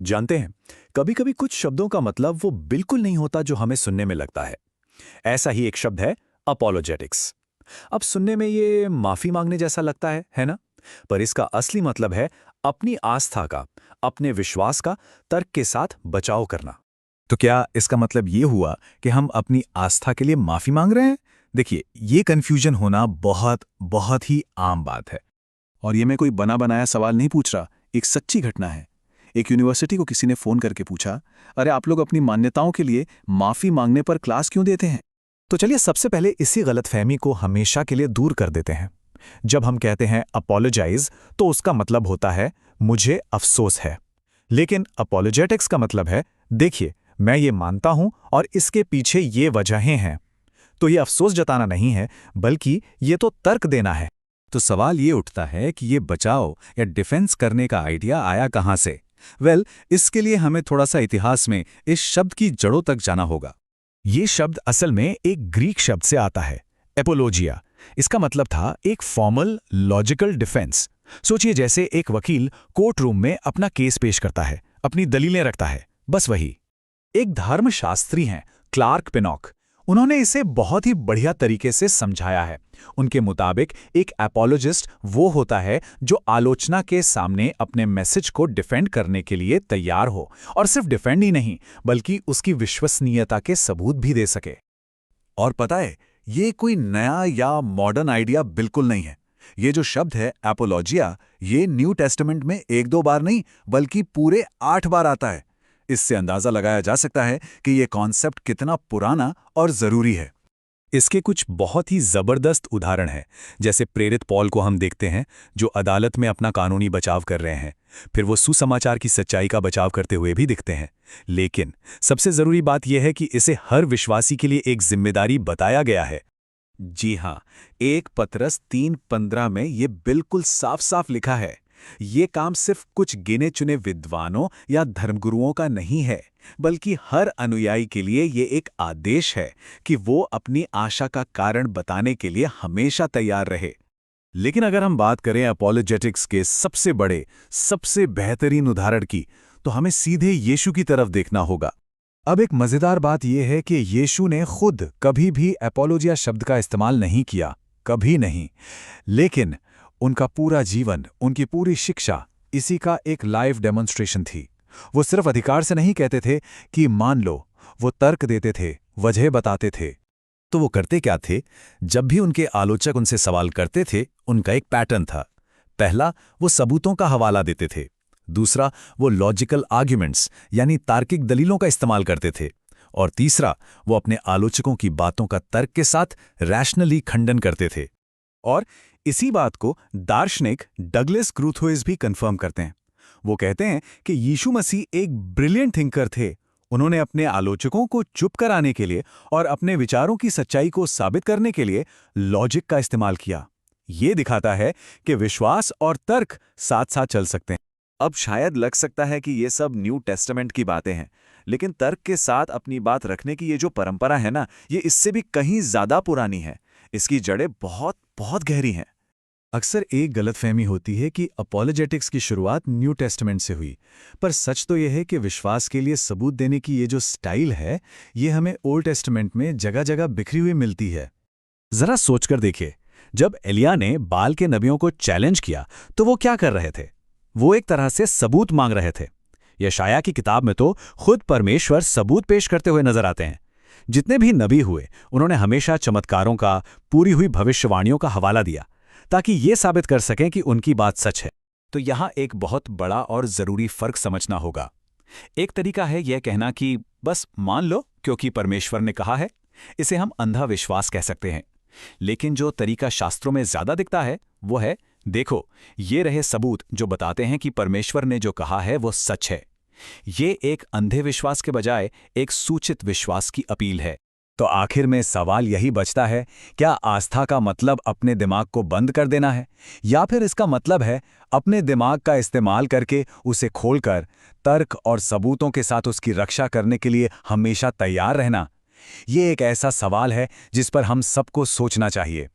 जानते हैं, कभी कभी कुछ शब्दों का मतलब वो बिल्कुल नहीं होता जो हमें सुनने में लगता है। ऐसा ही एक शब्द है अपोलोजेटिक्स। अब सुनने में ये माफी मांगने जैसा लगता है ना? पर इसका असली मतलब है अपनी आस्था का, अपने विश्वास का तर्क के साथ बचाव करना। तो क्या इसका मतलब ये हुआ कि हम अपनी आस्था के लिए माफी मांग रहे हैं? देखिए, ये कंफ्यूजन होना बहुत बहुत ही आम बात है। और ये मैं कोई बना बनाया सवाल नहीं पूछ रहा, एक सच्ची घटना है। एक यूनिवर्सिटी को किसी ने फोन करके पूछा, अरे आप लोग अपनी मान्यताओं के लिए माफी मांगने पर क्लास क्यों देते हैं? तो चलिए सबसे पहले इसी गलतफहमी को हमेशा के लिए दूर कर देते हैं। जब हम कहते हैं अपोलोजाइज, तो उसका मतलब होता है मुझे अफसोस है। लेकिन अपोलोजेटिक्स का मतलब है देखिए, मैं ये मानता हूं और इसके पीछे ये वजहें हैं। तो ये अफसोस जताना नहीं है, बल्कि ये तो तर्क देना है। तो सवाल ये उठता है कि ये बचाव या डिफेंस करने का आइडिया आया कहाँ से? वेल, इसके लिए हमें थोड़ा सा इतिहास में इस शब्द की जड़ों तक जाना होगा। ये शब्द असल में एक ग्रीक शब्द से आता है, एपोलोजिया। इसका मतलब था एक फॉर्मल लॉजिकल डिफेंस। सोचिए जैसे एक वकील कोर्ट रूम में अपना केस पेश करता है, अपनी दलीलें रखता है, बस वही। एक धर्मशास्त्री हैं क्लार्क पेनॉक। उन्होंने इसे बहुत ही बढ़िया तरीके से समझाया है। उनके मुताबिक एक एपोलॉजिस्ट वो होता है जो आलोचना के सामने अपने मैसेज को डिफेंड करने के लिए तैयार हो, और सिर्फ डिफेंड ही नहीं, बल्कि उसकी विश्वसनीयता के सबूत भी दे सके। और पता है, ये कोई नया या मॉडर्न आइडिया बिल्कुल नहीं है। ये जो शब्द है एपोलॉजिया, ये न्यू टेस्टामेंट में एक दो बार नहीं बल्कि पूरे 8 बार आता है। इससे अंदाजा लगाया जा सकता है कि ये कॉन्सेप्ट कितना पुराना और जरूरी है। इसके कुछ बहुत ही जबरदस्त उदाहरण हैं। जैसे प्रेरित पॉल को हम देखते हैं, जो अदालत में अपना कानूनी बचाव कर रहे हैं। फिर वो सुसमाचार की सच्चाई का बचाव करते हुए भी दिखते हैं। लेकिन सबसे जरूरी बात यह है कि इसे हर विश्वासी के लिए एक जिम्मेदारी बताया गया है। जी हाँ, 1 पतरस 3:15 में ये बिल्कुल साफ साफ लिखा है। ये काम सिर्फ कुछ गिने चुने विद्वानों या धर्मगुरुओं का नहीं है, बल्कि हर अनुयायी के लिए ये एक आदेश है कि वो अपनी आशा का कारण बताने के लिए हमेशा तैयार रहे। लेकिन अगर हम बात करें अपोलोजेटिक्स के सबसे बड़े, सबसे बेहतरीन उदाहरण की, तो हमें सीधे यीशु की तरफ देखना होगा। अब एक मजेदार बात यह है कि यीशु ने खुद कभी भी एपोलोजिया शब्द का इस्तेमाल नहीं किया, कभी नहीं। लेकिन उनका पूरा जीवन, उनकी पूरी शिक्षा इसी का एक लाइव डेमोन्स्ट्रेशन थी। वो सिर्फ अधिकार से नहीं कहते थे कि मान लो, वो तर्क देते थे, वजह बताते थे। तो वो करते क्या थे? जब भी उनके आलोचक उनसे सवाल करते थे, उनका एक पैटर्न था। पहला, वो सबूतों का हवाला देते थे। दूसरा, वो लॉजिकल आर्ग्यूमेंट्स यानी तार्किक दलीलों का इस्तेमाल करते थे। और तीसरा, वो अपने आलोचकों की बातों का तर्क के साथ रैशनली खंडन करते थे। और इसी बात को दार्शनिक डगलस क्रूथोइस भी कंफर्म करते हैं। वो कहते हैं कि यीशु मसीह एक ब्रिलियंट थिंकर थे। उन्होंने अपने आलोचकों को चुप कराने के लिए और अपने विचारों की सच्चाई को साबित करने के लिए लॉजिक का इस्तेमाल किया। ये दिखाता है कि विश्वास और तर्क साथ साथ चल सकते हैं। अब शायद लग सकता है कि ये सब न्यू टेस्टामेंट की बातें हैं, लेकिन तर्क के साथ अपनी बात रखने की ये जो परंपरा है ना, ये इससे भी कहीं ज्यादा पुरानी है। इसकी जड़ें बहुत बहुत गहरी हैं। अक्सर एक गलतफहमी होती है कि अपोलोजेटिक्स की शुरुआत न्यू टेस्टामेंट से हुई, पर सच तो यह है कि विश्वास के लिए सबूत देने की ये जो स्टाइल है, ये हमें ओल्ड टेस्टामेंट में जगह जगह बिखरी हुई मिलती है। जरा सोचकर देखिए, जब एलिया ने बाल के नबियों को चैलेंज किया, तो वो क्या कर रहे थे? वो एक तरह से सबूत मांग रहे थे। यशाया की किताब में तो खुद परमेश्वर सबूत पेश करते हुए नजर आते हैं। जितने भी नबी हुए, उन्होंने हमेशा चमत्कारों का, पूरी हुई भविष्यवाणियों का हवाला दिया, ताकि ये साबित कर सकें कि उनकी बात सच है। तो यहाँ एक बहुत बड़ा और जरूरी फर्क समझना होगा। एक तरीका है यह कहना कि बस मान लो क्योंकि परमेश्वर ने कहा है। इसे हम अंधा विश्वास कह सकते हैं। लेकिन जो तरीका शास्त्रों में ज्यादा दिखता है वो है, देखो ये रहे सबूत जो बताते हैं कि परमेश्वर ने जो कहा है वो सच है। ये एक अंधे विश्वास के बजाय एक सूचित विश्वास की अपील है। तो आखिर में सवाल यही बचता है, क्या आस्था का मतलब अपने दिमाग को बंद कर देना है, या फिर इसका मतलब है अपने दिमाग का इस्तेमाल करके उसे खोलकर तर्क और सबूतों के साथ उसकी रक्षा करने के लिए हमेशा तैयार रहना? ये एक ऐसा सवाल है जिस पर हम सबको सोचना चाहिए।